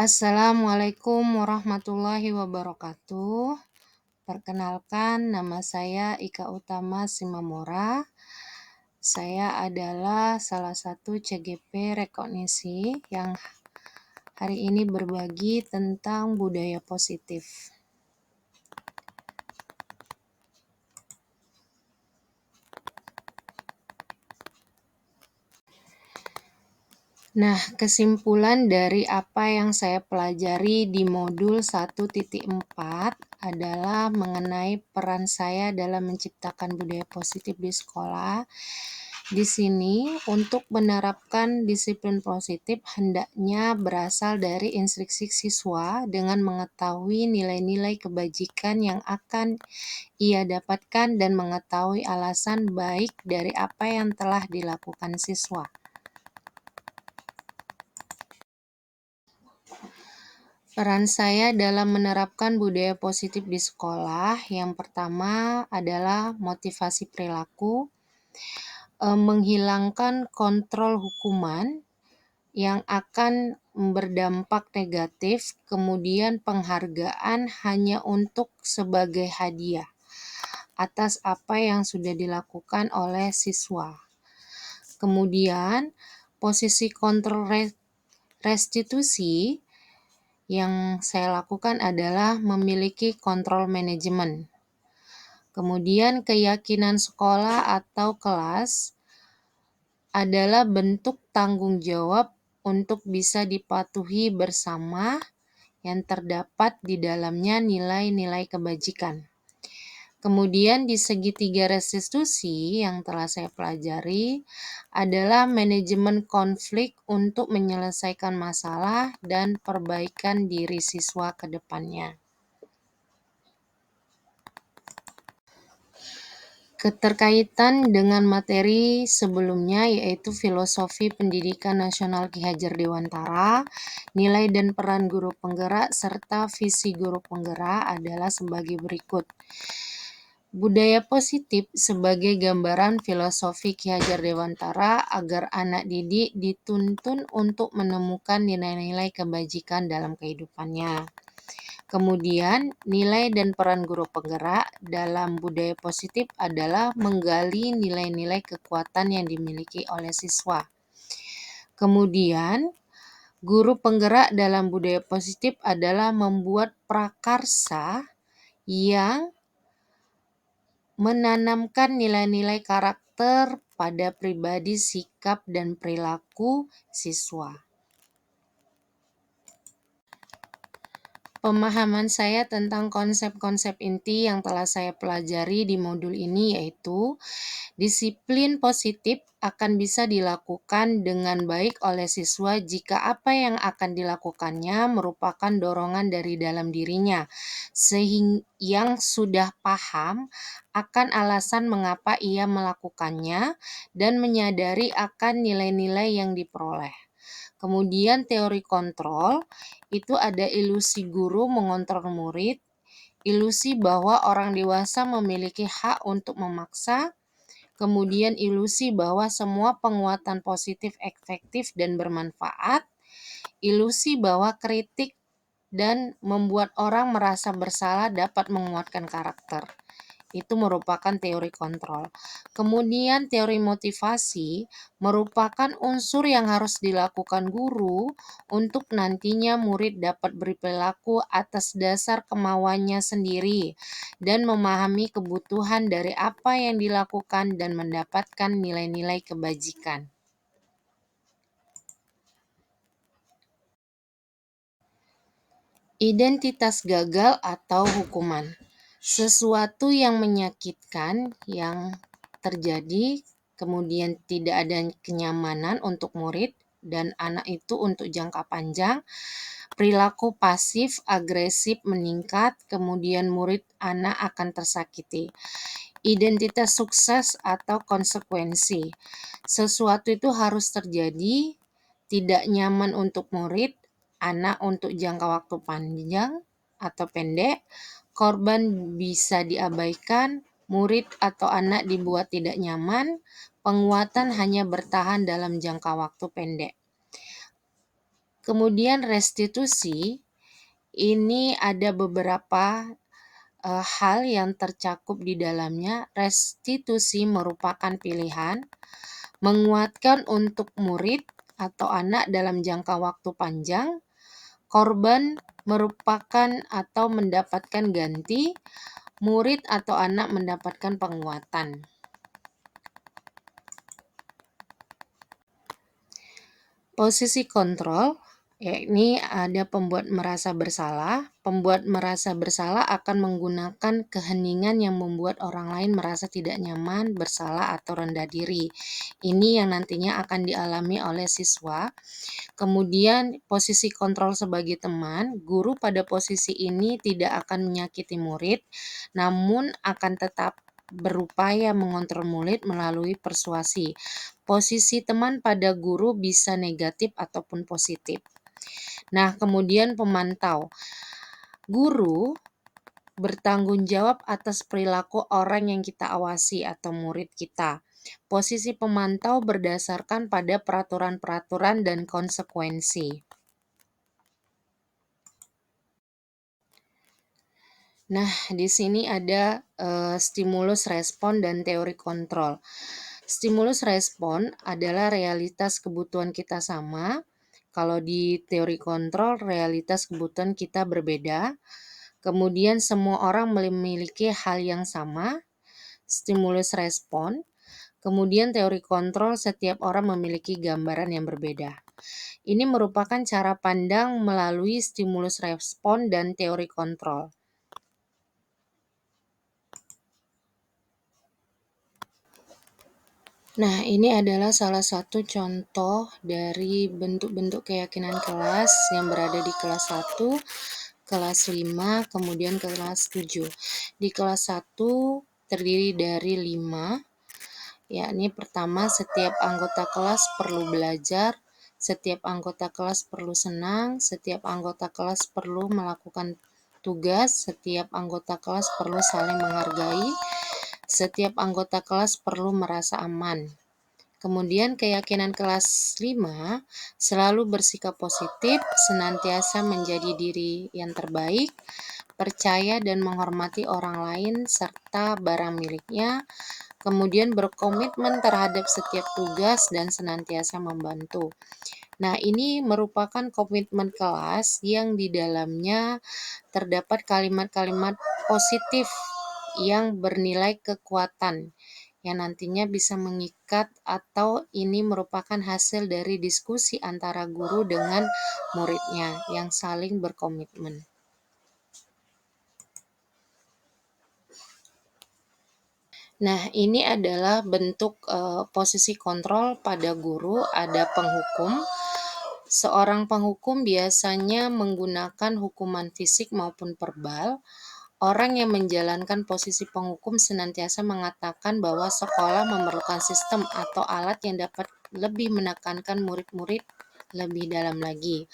Assalamualaikum warahmatullahi wabarakatuh. Perkenalkan, nama saya Ika Utama Simamora. Saya adalah salah satu CGP Rekognisi yang hari ini berbagi tentang budaya positif. Nah, kesimpulan dari apa yang saya pelajari di modul 1.4 adalah mengenai peran saya dalam menciptakan budaya positif di sekolah. Di sini, untuk menerapkan disiplin positif hendaknya berasal dari instruksi siswa dengan mengetahui nilai-nilai kebajikan yang akan ia dapatkan dan mengetahui alasan baik dari apa yang telah dilakukan siswa. Peran saya dalam menerapkan budaya positif di sekolah, yang pertama adalah motivasi perilaku, menghilangkan kontrol hukuman yang akan berdampak negatif, kemudian penghargaan hanya untuk sebagai hadiah atas apa yang sudah dilakukan oleh siswa. Kemudian, posisi kontrol restitusi yang saya lakukan adalah memiliki kontrol manajemen. Kemudian keyakinan sekolah atau kelas adalah bentuk tanggung jawab untuk bisa dipatuhi bersama yang terdapat di dalamnya nilai-nilai kebajikan. Kemudian di segitiga restitusi yang telah saya pelajari adalah manajemen konflik untuk menyelesaikan masalah dan perbaikan diri siswa ke depannya. Keterkaitan dengan materi sebelumnya yaitu Filosofi Pendidikan Nasional Ki Hajar Dewantara, nilai dan peran guru penggerak serta visi guru penggerak adalah sebagai berikut. Budaya positif sebagai gambaran filosofi Ki Hajar Dewantara agar anak didik dituntun untuk menemukan nilai-nilai kebajikan dalam kehidupannya. Kemudian, nilai dan peran guru penggerak dalam budaya positif adalah menggali nilai-nilai kekuatan yang dimiliki oleh siswa. Kemudian, guru penggerak dalam budaya positif adalah membuat prakarsa yang menanamkan nilai-nilai karakter pada pribadi, sikap, dan perilaku siswa. Pemahaman saya tentang konsep-konsep inti yang telah saya pelajari di modul ini yaitu disiplin positif akan bisa dilakukan dengan baik oleh siswa jika apa yang akan dilakukannya merupakan dorongan dari dalam dirinya, sehingga yang sudah paham akan alasan mengapa ia melakukannya dan menyadari akan nilai-nilai yang diperoleh. Kemudian teori kontrol, itu ada ilusi guru mengontrol murid, ilusi bahwa orang dewasa memiliki hak untuk memaksa, kemudian ilusi bahwa semua penguatan positif efektif dan bermanfaat, ilusi bahwa kritik dan membuat orang merasa bersalah dapat menguatkan karakter. Itu merupakan teori kontrol. Kemudian teori motivasi merupakan unsur yang harus dilakukan guru untuk nantinya murid dapat berperilaku atas dasar kemauannya sendiri dan memahami kebutuhan dari apa yang dilakukan dan mendapatkan nilai-nilai kebajikan. Identitas gagal atau hukuman. Sesuatu yang menyakitkan yang terjadi, kemudian tidak ada kenyamanan untuk murid dan anak itu untuk jangka panjang, perilaku pasif, agresif meningkat, kemudian murid anak akan tersakiti. Identitas sukses atau konsekuensi. Sesuatu itu harus terjadi, tidak nyaman untuk murid, anak untuk jangka waktu panjang atau pendek, korban bisa diabaikan, murid atau anak dibuat tidak nyaman, penguatan hanya bertahan dalam jangka waktu pendek. Kemudian restitusi, ini ada beberapa hal yang tercakup di dalamnya. Restitusi merupakan pilihan menguatkan untuk murid atau anak dalam jangka waktu panjang. Korban merupakan atau mendapatkan ganti, murid atau anak mendapatkan penguatan. Posisi kontrol, yakni ada pembuat merasa bersalah. Pembuat merasa bersalah akan menggunakan keheningan yang membuat orang lain merasa tidak nyaman, bersalah, atau rendah diri. Ini yang nantinya akan dialami oleh siswa. Kemudian posisi kontrol sebagai teman, guru pada posisi ini tidak akan menyakiti murid, namun akan tetap berupaya mengontrol murid melalui persuasi. Posisi teman pada guru bisa negatif ataupun positif. Nah, kemudian pemantau. Guru bertanggung jawab atas perilaku orang yang kita awasi atau murid kita. Posisi pemantau berdasarkan pada peraturan-peraturan dan konsekuensi. Nah, di sini ada stimulus respon dan teori kontrol. Stimulus respon adalah realitas kebutuhan kita sama. Kalau di teori kontrol, realitas kebutuhan kita berbeda. Kemudian semua orang memiliki hal yang sama. Stimulus respon. Kemudian teori kontrol, setiap orang memiliki gambaran yang berbeda. Ini merupakan cara pandang melalui stimulus respon dan teori kontrol. Nah, ini adalah salah satu contoh dari bentuk-bentuk keyakinan kelas yang berada di kelas 1, kelas 5, kemudian kelas 7. Di kelas 1 terdiri dari 5, yakni pertama, setiap anggota kelas perlu belajar, setiap anggota kelas perlu senang, setiap anggota kelas perlu melakukan tugas, setiap anggota kelas perlu saling menghargai, setiap anggota kelas perlu merasa aman. Kemudian keyakinan kelas 5, selalu bersikap positif, senantiasa menjadi diri yang terbaik, percaya dan menghormati orang lain serta barang miliknya, kemudian berkomitmen terhadap setiap tugas dan senantiasa membantu. Nah, ini merupakan komitmen kelas yang di dalamnya terdapat kalimat-kalimat positif yang bernilai kekuatan, yang nantinya bisa mengikat atau ini merupakan hasil dari diskusi antara guru dengan muridnya yang saling berkomitmen. Nah, ini adalah bentuk posisi kontrol pada guru, ada penghukum. Seorang penghukum biasanya menggunakan hukuman fisik maupun verbal. Orang yang menjalankan posisi penghukum senantiasa mengatakan bahwa sekolah memerlukan sistem atau alat yang dapat lebih menekankan murid-murid lebih dalam lagi.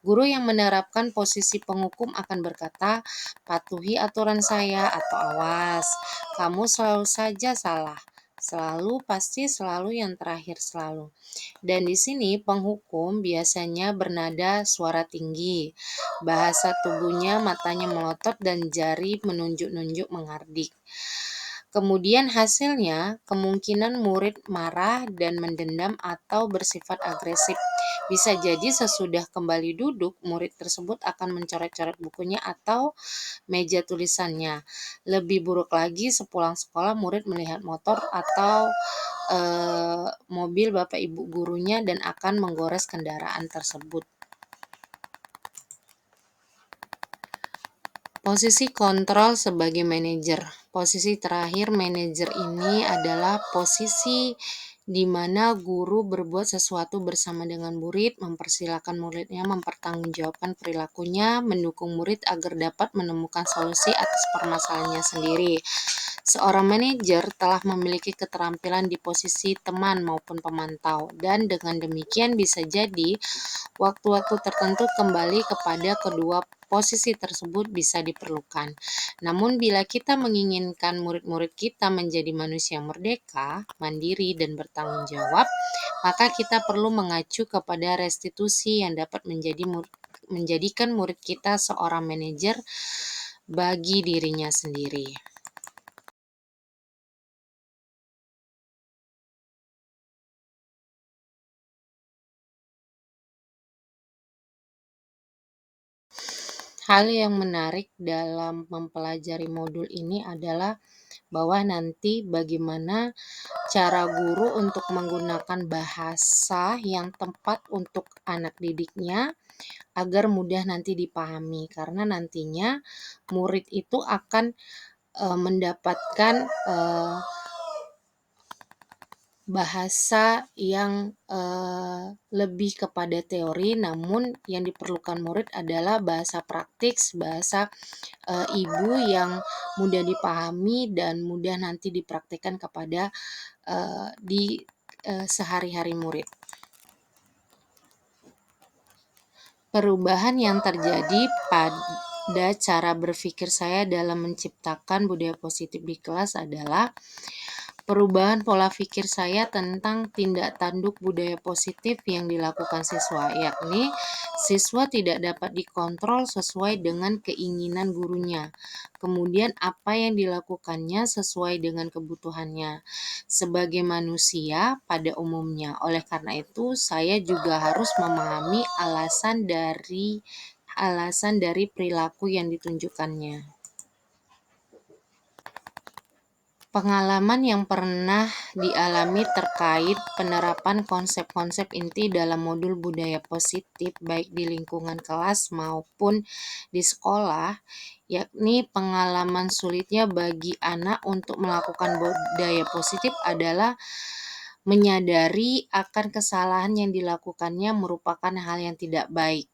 Guru yang menerapkan posisi penghukum akan berkata, "Patuhi aturan saya," atau "Awas, kamu selalu saja salah. Selalu, pasti selalu, yang terakhir selalu." Dan di sini penghukum biasanya bernada suara tinggi, bahasa tubuhnya, matanya melotot dan jari menunjuk-nunjuk menghardik. Kemudian hasilnya, kemungkinan murid marah dan mendendam atau bersifat agresif. Bisa jadi sesudah kembali duduk, murid tersebut akan mencoret-coret bukunya atau meja tulisannya. Lebih buruk lagi, sepulang sekolah murid melihat motor atau mobil bapak ibu gurunya dan akan menggores kendaraan tersebut. Posisi kontrol sebagai manajer. Posisi terakhir manajer ini adalah posisi di mana guru berbuat sesuatu bersama dengan murid, mempersilahkan muridnya mempertanggungjawabkan perilakunya, mendukung murid agar dapat menemukan solusi atas permasalahannya sendiri. Seorang manajer telah memiliki keterampilan di posisi teman maupun pemantau, dan dengan demikian bisa jadi waktu-waktu tertentu kembali kepada kedua posisi tersebut bisa diperlukan. Namun bila kita menginginkan murid-murid kita menjadi manusia merdeka, mandiri, dan bertanggung jawab, maka kita perlu mengacu kepada restitusi yang dapat menjadikan murid kita seorang manajer bagi dirinya sendiri. Hal yang menarik dalam mempelajari modul ini adalah bahwa nanti bagaimana cara guru untuk menggunakan bahasa yang tepat untuk anak didiknya agar mudah nanti dipahami, karena nantinya murid itu akan mendapatkan bahasa yang lebih kepada teori, namun yang diperlukan murid adalah bahasa praktis, bahasa ibu yang mudah dipahami dan mudah nanti dipraktikkan kepada di sehari-hari murid. Perubahan yang terjadi pada cara berpikir saya dalam menciptakan budaya positif di kelas adalah perubahan pola pikir saya tentang tindak tanduk budaya positif yang dilakukan siswa, yakni siswa tidak dapat dikontrol sesuai dengan keinginan gurunya. Kemudian apa yang dilakukannya sesuai dengan kebutuhannya sebagai manusia pada umumnya. Oleh karena itu, saya juga harus memahami alasan dari perilaku yang ditunjukkannya. Pengalaman yang pernah dialami terkait penerapan konsep-konsep inti dalam modul budaya positif baik di lingkungan kelas maupun di sekolah, yakni pengalaman sulitnya bagi anak untuk melakukan budaya positif adalah menyadari akan kesalahan yang dilakukannya merupakan hal yang tidak baik,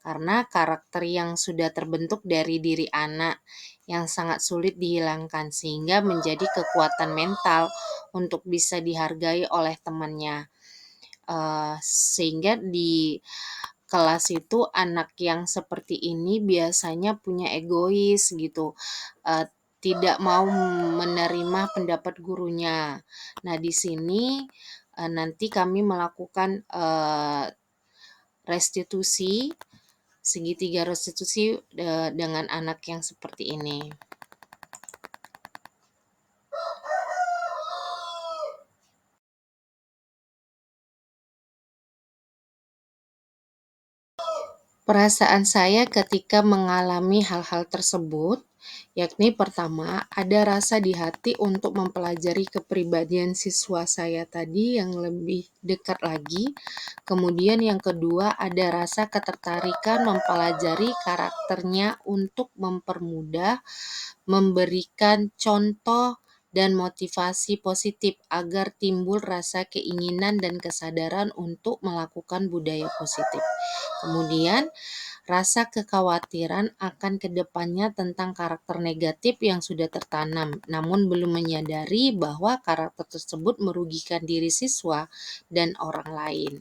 karena karakter yang sudah terbentuk dari diri anak yang sangat sulit dihilangkan, sehingga menjadi kekuatan mental untuk bisa dihargai oleh temannya. Sehingga di kelas itu anak yang seperti ini biasanya punya egois gitu, tidak mau menerima pendapat gurunya. Nah, di sini nanti kami melakukan restitusi, segitiga restitusi dengan anak yang seperti ini. Perasaan saya ketika mengalami hal-hal tersebut, yakni pertama, ada rasa di hati untuk mempelajari kepribadian siswa saya tadi yang lebih dekat lagi. Kemudian yang kedua, ada rasa ketertarikan mempelajari karakternya untuk mempermudah, memberikan contoh dan motivasi positif agar timbul rasa keinginan dan kesadaran untuk melakukan budaya positif. Kemudian, rasa kekhawatiran akan kedepannya tentang karakter negatif yang sudah tertanam, namun belum menyadari bahwa karakter tersebut merugikan diri siswa dan orang lain.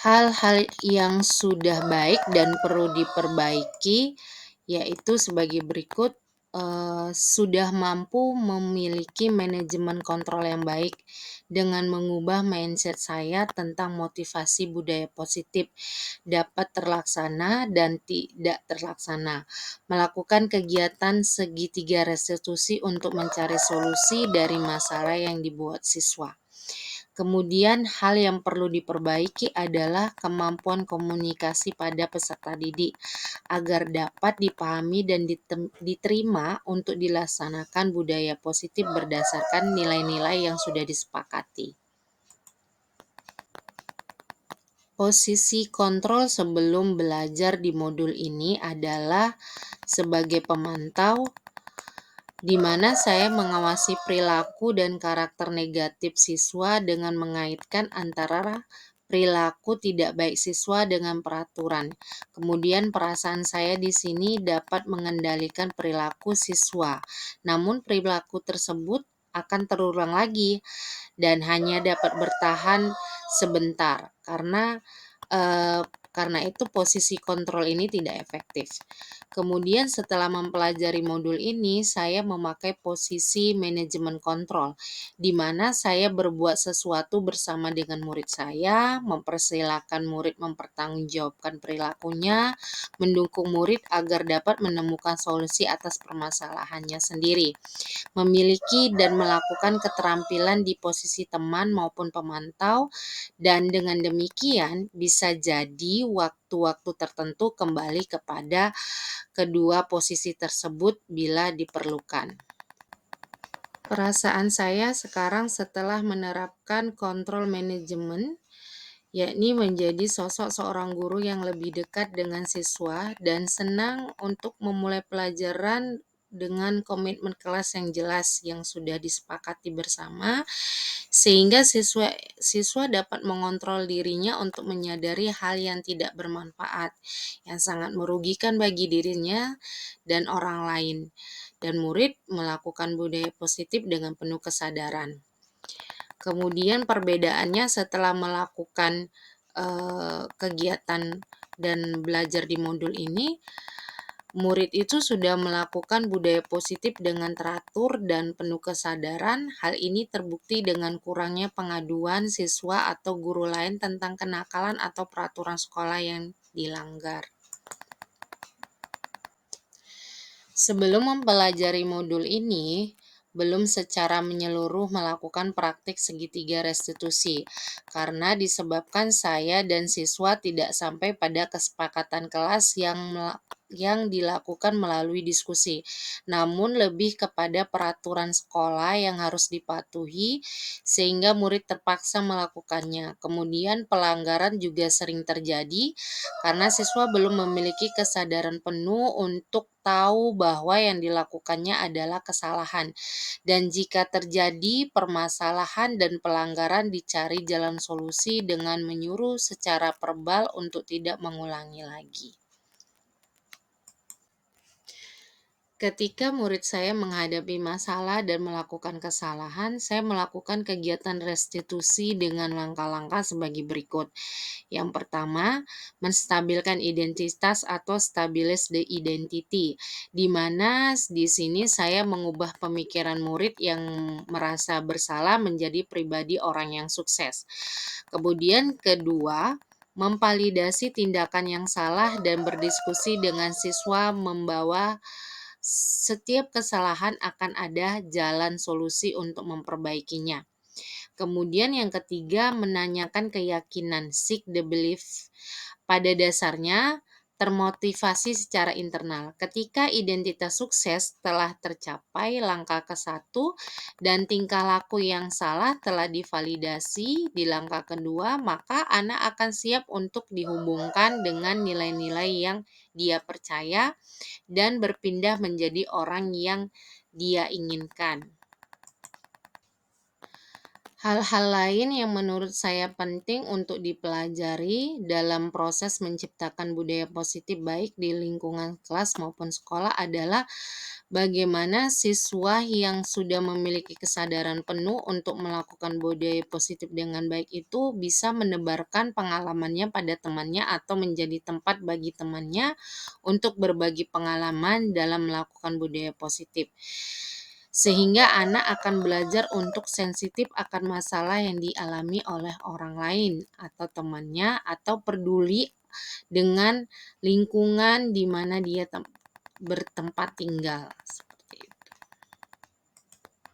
Hal-hal yang sudah baik dan perlu diperbaiki yaitu sebagai berikut. Sudah mampu memiliki manajemen kontrol yang baik dengan mengubah mindset saya tentang motivasi budaya positif dapat terlaksana dan tidak terlaksana, melakukan kegiatan segitiga restitusi untuk mencari solusi dari masalah yang dibuat siswa. Kemudian hal yang perlu diperbaiki adalah kemampuan komunikasi pada peserta didik agar dapat dipahami dan diterima untuk dilaksanakan budaya positif berdasarkan nilai-nilai yang sudah disepakati. Posisi kontrol sebelum belajar di modul ini adalah sebagai pemantau, di mana saya mengawasi perilaku dan karakter negatif siswa dengan mengaitkan antara perilaku tidak baik siswa dengan peraturan. Kemudian perasaan saya di sini dapat mengendalikan perilaku siswa. Namun perilaku tersebut akan terulang lagi dan hanya dapat bertahan sebentar karena itu posisi kontrol ini tidak efektif. Kemudian setelah mempelajari modul ini, saya memakai posisi manajemen kontrol, di mana saya berbuat sesuatu bersama dengan murid saya, mempersilahkan murid mempertanggungjawabkan perilakunya, mendukung murid agar dapat menemukan solusi atas permasalahannya sendiri, memiliki dan melakukan keterampilan di posisi teman maupun pemantau, dan dengan demikian bisa jadi waktu-waktu tertentu kembali kepada kedua posisi tersebut bila diperlukan. Perasaan saya sekarang setelah menerapkan kontrol manajemen, yakni menjadi sosok seorang guru yang lebih dekat dengan siswa dan senang untuk memulai pelajaran dengan komitmen kelas yang jelas yang sudah disepakati bersama, sehingga siswa dapat mengontrol dirinya untuk menyadari hal yang tidak bermanfaat, yang sangat merugikan bagi dirinya dan orang lain, dan murid melakukan budaya positif dengan penuh kesadaran. Kemudian perbedaannya setelah melakukan kegiatan dan belajar di modul ini, murid itu sudah melakukan budaya positif dengan teratur dan penuh kesadaran. Hal ini terbukti dengan kurangnya pengaduan siswa atau guru lain tentang kenakalan atau peraturan sekolah yang dilanggar. Sebelum mempelajari modul ini, belum secara menyeluruh melakukan praktik segitiga restitusi, karena disebabkan saya dan siswa tidak sampai pada kesepakatan kelas yang dilakukan melalui diskusi, namun lebih kepada peraturan sekolah yang harus dipatuhi, sehingga murid terpaksa melakukannya. Kemudian pelanggaran juga sering terjadi, karena siswa belum memiliki kesadaran penuh untuk tahu bahwa yang dilakukannya adalah kesalahan, dan jika terjadi permasalahan dan pelanggaran dicari jalan solusi dengan menyuruh secara verbal untuk tidak mengulangi lagi. Ketika murid saya menghadapi masalah dan melakukan kesalahan, saya melakukan kegiatan restitusi dengan langkah-langkah sebagai berikut. Yang pertama, menstabilkan identitas atau stabilize the identity, di mana di sini saya mengubah pemikiran murid yang merasa bersalah menjadi pribadi orang yang sukses. Kemudian kedua, memvalidasi tindakan yang salah dan berdiskusi dengan siswa membawa setiap kesalahan akan ada jalan solusi untuk memperbaikinya. Kemudian yang ketiga, menanyakan keyakinan, seek the belief. Pada dasarnya, termotivasi secara internal. Ketika identitas sukses telah tercapai langkah ke-1 dan tingkah laku yang salah telah divalidasi di langkah kedua, maka anak akan siap untuk dihubungkan dengan nilai-nilai yang dia percaya dan berpindah menjadi orang yang dia inginkan. Hal-hal lain yang menurut saya penting untuk dipelajari dalam proses menciptakan budaya positif baik di lingkungan kelas maupun sekolah adalah bagaimana siswa yang sudah memiliki kesadaran penuh untuk melakukan budaya positif dengan baik itu bisa menebarkan pengalamannya pada temannya atau menjadi tempat bagi temannya untuk berbagi pengalaman dalam melakukan budaya positif. Sehingga anak akan belajar untuk sensitif akan masalah yang dialami oleh orang lain atau temannya, atau peduli dengan lingkungan di mana dia bertempat tinggal.